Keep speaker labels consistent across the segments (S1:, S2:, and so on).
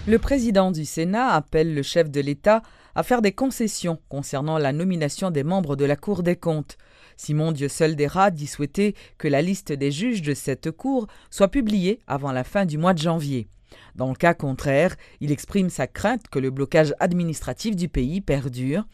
S1: Le président du Sénat appelle le chef de l'État à faire des concessions concernant la nomination des membres de la Cour des comptes. Simon Dieusseul-Deyrat dit souhaiter que la liste des juges de cette Cour soit publiée avant la fin du mois de janvier. Dans le cas contraire, il exprime sa crainte que le blocage administratif du pays perdure.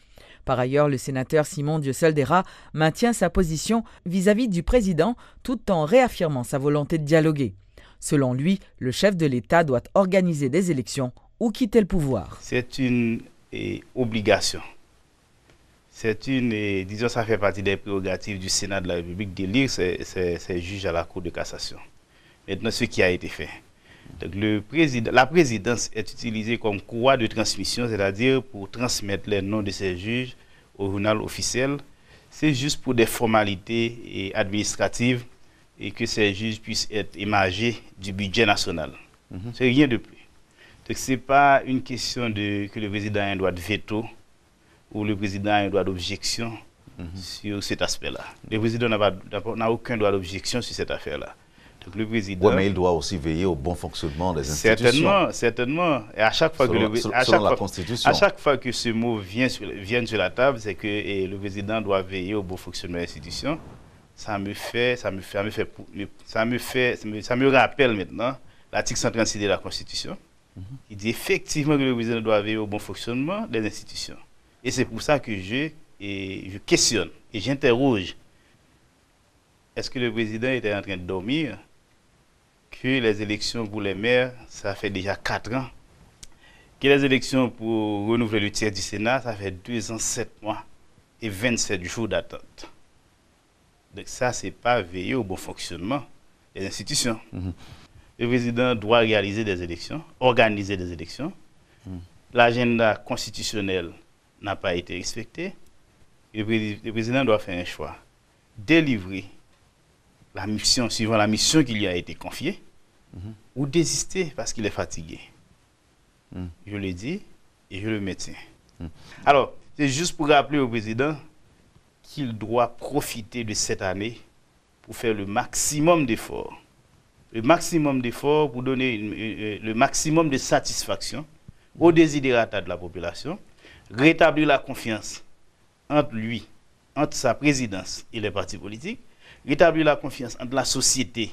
S1: Par ailleurs, le sénateur Simon Dieusseul-Deyrat maintient sa position vis-à-vis du président tout en réaffirmant sa volonté de dialoguer. Selon lui, le chef de l'État doit organiser des élections ou quitter le pouvoir.
S2: C'est une obligation. Disons, ça fait partie des prérogatives du Sénat de la République d'élire ses juges à la Cour de cassation. Maintenant, ce qui a été fait. Donc, la présidence est utilisée comme courroie de transmission, c'est-à-dire pour transmettre les noms de ces juges au journal officiel. C'est juste pour des formalités administratives et que ces juges puissent être émargés du budget national. C'est rien de plus. Donc, ce n'est pas une question que le président a un droit de veto ou le président a un droit d'objection sur cet aspect-là. Le président n'a aucun droit d'objection sur cette affaire-là. Donc, le président...
S3: Oui, mais il doit aussi veiller au bon fonctionnement des institutions.
S2: Certainement. Et à chaque fois à chaque fois que ce mot vient sur la table, c'est que le président doit veiller au bon fonctionnement des institutions. Ça me rappelle maintenant l'article 136 de la Constitution. Il dit effectivement que le président doit veiller au bon fonctionnement des institutions. Et c'est pour ça que je questionne et j'interroge. Est-ce que le président était en train de dormir? Que les élections pour les maires, ça fait déjà 4 ans. Que les élections pour renouveler le tiers du Sénat, ça fait 2 ans, 7 mois et 27 jours d'attente. Donc ça, ce n'est pas veiller au bon fonctionnement des institutions. Le président doit réaliser des élections, organiser des élections. L'agenda constitutionnel n'a pas été respecté. Le président doit faire un choix. Délivrer la mission, suivant la mission qui lui a été confiée, ou désister parce qu'il est fatigué. Je le dis et je le maintiens. Alors, c'est juste pour rappeler au président qu'il doit profiter de cette année pour faire le maximum d'efforts. Le maximum d'efforts pour donner le maximum de satisfaction aux desiderata de la population, rétablir la confiance entre lui, entre sa présidence et les partis politiques, rétablir la confiance entre la société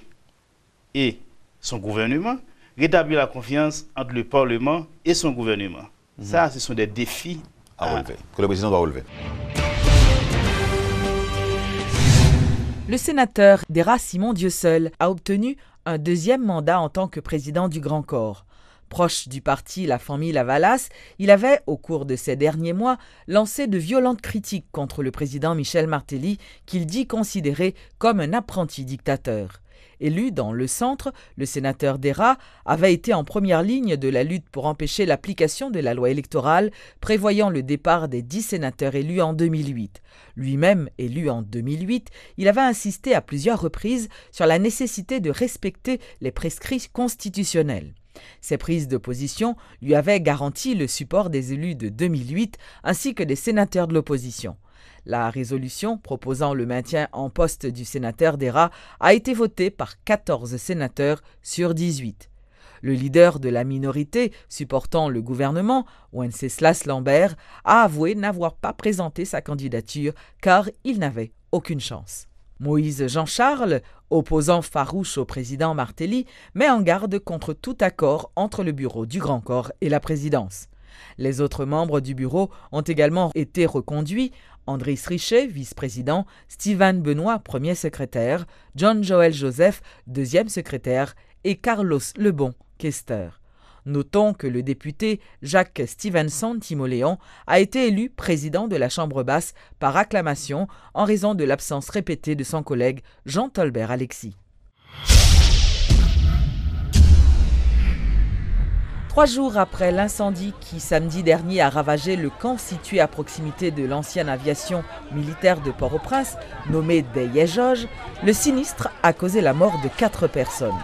S2: et son gouvernement, rétablir la confiance entre le Parlement et son gouvernement. Ça, ce sont des défis
S3: à relever, que le président doit relever.
S1: Le sénateur Deyrat Simon Dieusseul a obtenu un 2e mandat en tant que président du Grand Corps. Proche du parti La Famille Lavalas, il avait, au cours de ces derniers mois, lancé de violentes critiques contre le président Michel Martelly, qu'il dit considérer comme un apprenti dictateur. Élu dans le centre, le sénateur Deyrat avait été en première ligne de la lutte pour empêcher l'application de la loi électorale prévoyant le départ des 10 sénateurs élus en 2008. Lui-même élu en 2008, il avait insisté à plusieurs reprises sur la nécessité de respecter les prescrits constitutionnels. Ces prises de position lui avaient garanti le support des élus de 2008 ainsi que des sénateurs de l'opposition. La résolution proposant le maintien en poste du sénateur Deyrat a été votée par 14 sénateurs sur 18. Le leader de la minorité supportant le gouvernement, Wenceslas Lambert, a avoué n'avoir pas présenté sa candidature car il n'avait aucune chance. Moïse Jean-Charles, opposant farouche au président Martelly, met en garde contre tout accord entre le bureau du Grand Corps et la présidence. Les autres membres du bureau ont également été reconduits. Andriss Richet, vice-président, Steven Benoît, premier secrétaire, John Joel Joseph, 2e secrétaire, et Carlos Lebon, questeur. Notons que le député Jacques Stevenson Timoléon a été élu président de la Chambre basse par acclamation en raison de l'absence répétée de son collègue Jean Tolbert Alexis. 3 jours après l'incendie qui, samedi dernier, a ravagé le camp situé à proximité de l'ancienne aviation militaire de Port-au-Prince, nommé des Yéjoges, le sinistre a causé la mort de 4 personnes.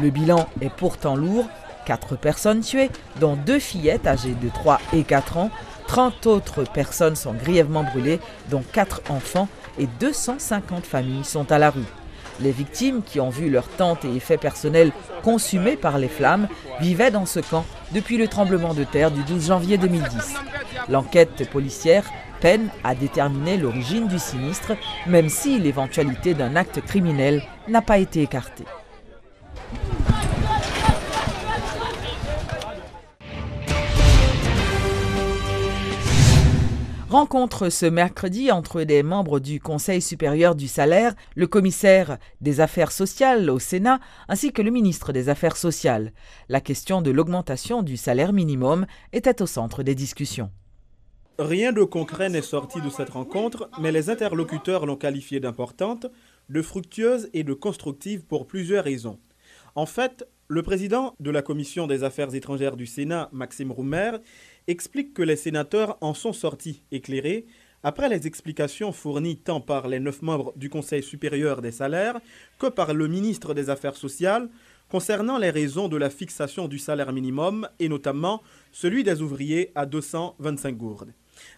S1: Le bilan est pourtant lourd, 4 personnes tuées, dont 2 fillettes âgées de 3 et 4 ans, 30 autres personnes sont grièvement brûlées, dont 4 enfants et 250 familles sont à la rue. Les victimes, qui ont vu leurs tentes et effets personnels consumés par les flammes, vivaient dans ce camp depuis le tremblement de terre du 12 janvier 2010. L'enquête policière peine à déterminer l'origine du sinistre, même si l'éventualité d'un acte criminel n'a pas été écartée. Rencontre ce mercredi entre des membres du Conseil supérieur du salaire, le commissaire des affaires sociales au Sénat, ainsi que le ministre des Affaires sociales. La question de l'augmentation du salaire minimum était au centre des discussions.
S4: Rien de concret n'est sorti de cette rencontre, mais les interlocuteurs l'ont qualifiée d'importante, de fructueuse et de constructive pour plusieurs raisons. En fait, le président de la Commission des affaires étrangères du Sénat, Maxime Roumer, explique que les sénateurs en sont sortis éclairés après les explications fournies tant par les 9 membres du Conseil supérieur des salaires que par le ministre des Affaires sociales concernant les raisons de la fixation du salaire minimum et notamment celui des ouvriers à 225 gourdes.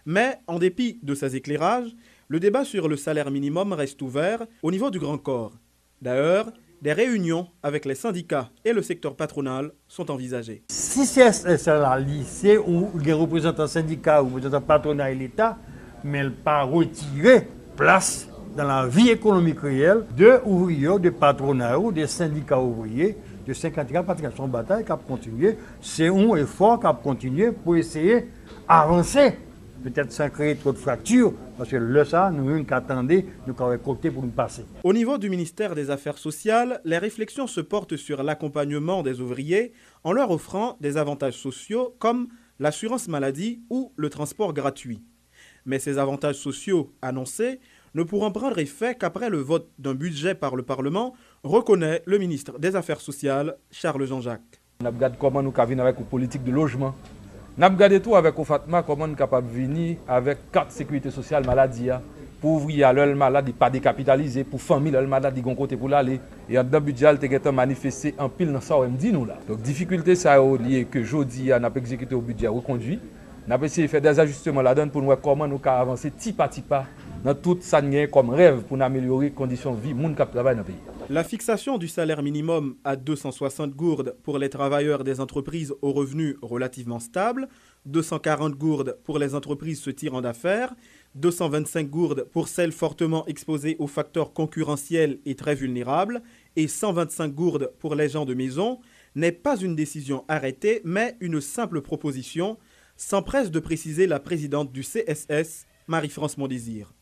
S4: Mais en dépit de ces éclairages, le débat sur le salaire minimum reste ouvert au niveau du Grand Corps. D'ailleurs, des réunions avec les syndicats et le secteur patronal sont envisagées.
S5: Si c'est la lycée où les représentants syndicats ou représentants patronaux et l'État, mais elle pas retirer place dans la vie économique réelle de ouvriers, de patronats ou de syndicats ouvriers, de syndicats patronaux. Son bataille qui a continué, c'est un effort qui a continué pour essayer d'avancer. Peut-être sans créer trop de fractures, parce que là, ça, nous qu'attendait, nous avons compté pour nous passer.
S4: Au niveau du ministère des Affaires sociales, les réflexions se portent sur l'accompagnement des ouvriers en leur offrant des avantages sociaux comme l'assurance maladie ou le transport gratuit. Mais ces avantages sociaux annoncés ne pourront prendre effet qu'après le vote d'un budget par le Parlement, reconnaît le ministre des Affaires sociales, Charles Jean-Jacques.
S6: On regarde comment nous avons avec une politique de logement. Nous avons regardé tout avec Fatma, comment nous sommes capables de venir avec carte sécurité sociale maladie pour ouvrir le malade, pas décapitalisé, pour famille le malade, ils ont côté pour l'aller. Et dans le budget, il a manifesté en pile dans ça, on dit nous là. Donc, difficulté, ça est lié que jeudi, on a exécuté au budget reconduit. On a essayé de faire des ajustements là-dedans pour nous voir comment nous pouvons avancer petit à petit dans tout ça comme rêve pour améliorer les conditions de vie des gens qui travaillent dans le pays.
S4: La fixation du salaire minimum à 260 gourdes pour les travailleurs des entreprises aux revenus relativement stables, 240 gourdes pour les entreprises se tirant d'affaires, 225 gourdes pour celles fortement exposées aux facteurs concurrentiels et très vulnérables, et 125 gourdes pour les gens de maison, n'est pas une décision arrêtée, mais une simple proposition, s'empresse de préciser la présidente du CSS, Marie-France Mondésir.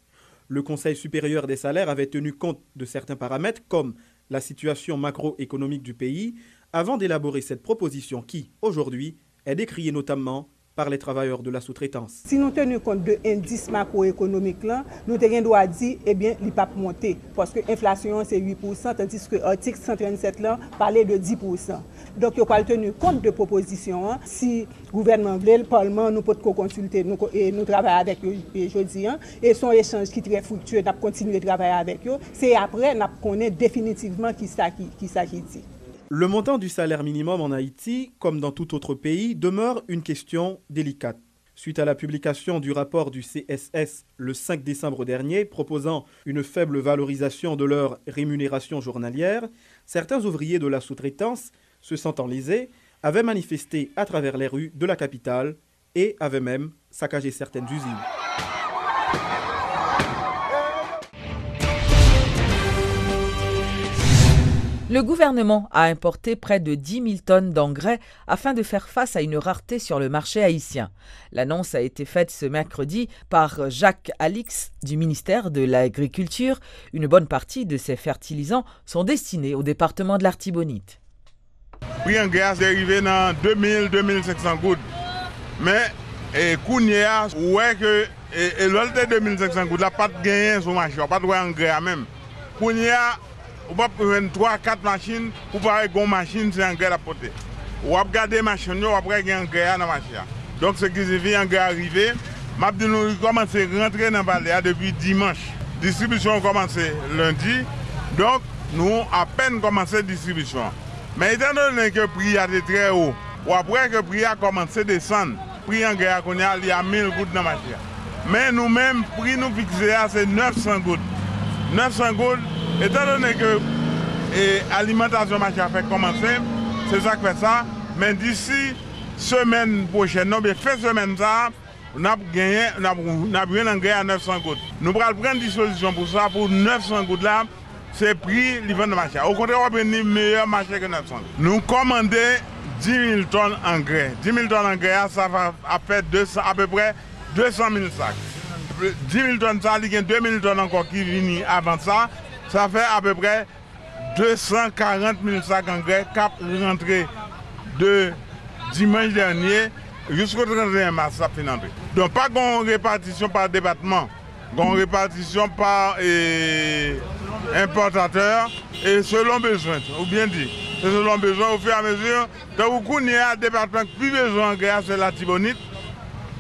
S4: Le Conseil supérieur des salaires avait tenu compte de certains paramètres comme la situation macroéconomique du pays avant d'élaborer cette proposition qui, aujourd'hui, est décriée notamment par les travailleurs de la sous-traitance.
S7: Si nous tenons compte de l'indice macroéconomique, nous devons dire eh bien, il ne peut pas monter parce que l'inflation c'est 8%, tandis que l'article 137 là, parlait de 10%. Donc, il faut tenir compte de propositions. Si le gouvernement veut, le Parlement, nous pouvons consulter et nous travaillons avec eux aujourd'hui. Et son échange qui est très fructueux, nous continuons de travailler avec eux. C'est après, nous connaissons définitivement qui s'agit.
S4: Le montant du salaire minimum en Haïti, comme dans tout autre pays, demeure une question délicate. Suite à la publication du rapport du CSS le 5 décembre dernier proposant une faible valorisation de leur rémunération journalière, certains ouvriers de la sous-traitance, se sentant lésés, avaient manifesté à travers les rues de la capitale et avaient même saccagé certaines usines.
S1: Le gouvernement a importé près de 10 000 tonnes d'engrais afin de faire face à une rareté sur le marché haïtien. L'annonce a été faite ce mercredi par Jacques Alix du ministère de l'Agriculture. Une bonne partie de ces fertilisants sont destinés au département de l'Artibonite.
S8: Le prix engrais est arrivé dans 2000-2500 gouttes. Mais, Kounia, ouais que l'autre de 2500 gouttes, la pas de gagner sur le marché, pas de engrais même. Kounia, on va prendre 3-4 machines pour pas une machine, c'est engrais à porter. On va garder les machines, on va prendre engrais dans la machine. Donc, ce qui signifie engrais arrivé, nous commençons à rentrer dans le balai depuis dimanche. La distribution a commencé lundi, donc nous avons à peine commencé la distribution. Mais étant donné que le prix a été très haut, ou après que le prix a commencé à descendre, le prix engrais il y a 1000 gouttes dans la machine. Mais nous-mêmes, le prix nous fixé c'est 900 gouttes. 900 gouttes, Étant donné que l'alimentation a fait commencer, c'est ça qui fait ça. Mais d'ici semaine prochaine, non, mais fin semaine ça, on a gagné, on a pris un engrais à 900 gouttes. Nous allons prendre disposition pour ça, pour 900 gouttes là, c'est prix livre de marché. Au contraire, on va prendre meilleur marché que 900 gouttes. Nous commandons 10 000 tonnes d'engrais. 10 000 tonnes d'engrais, ça va faire à peu près 200 000 sacs. 10 000 tonnes, ça, il y a 2 000 tonnes encore qui viennent avant ça. Ça fait à peu près 240 000 sacs d'engrais qui sont rentrés de dimanche dernier jusqu'au 31 mars. Ça fait rentrer. Donc, pas une répartition par département, une répartition par importateur et selon besoin, ou bien dit. C'est selon besoin au fur et à mesure. Donc, il y a un département qui a plus besoin d'engrais, c'est la Tibonite.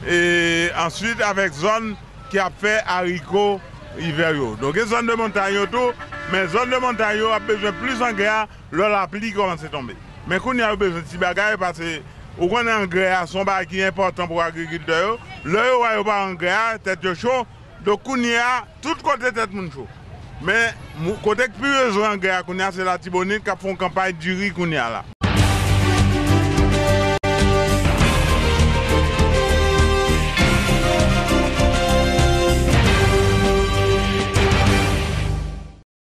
S8: Et ensuite, avec zone qui a fait haricots hiver. Donc, les zones de montagne autour, mais les zones de montagne ont besoin de plus d'engrais, leur la pluie commence à tomber. Mais quand il y a besoin de petits bagages, parce que on a un engrais, son bagage qui est important pour l'agriculteur, là, il n'y a pas d'engrais, tête chaud, donc il y a tout côté tête chaud. Mais côté plus besoin d'engrais, c'est la Tibonite qui fait une campagne du riz qu'on y a là.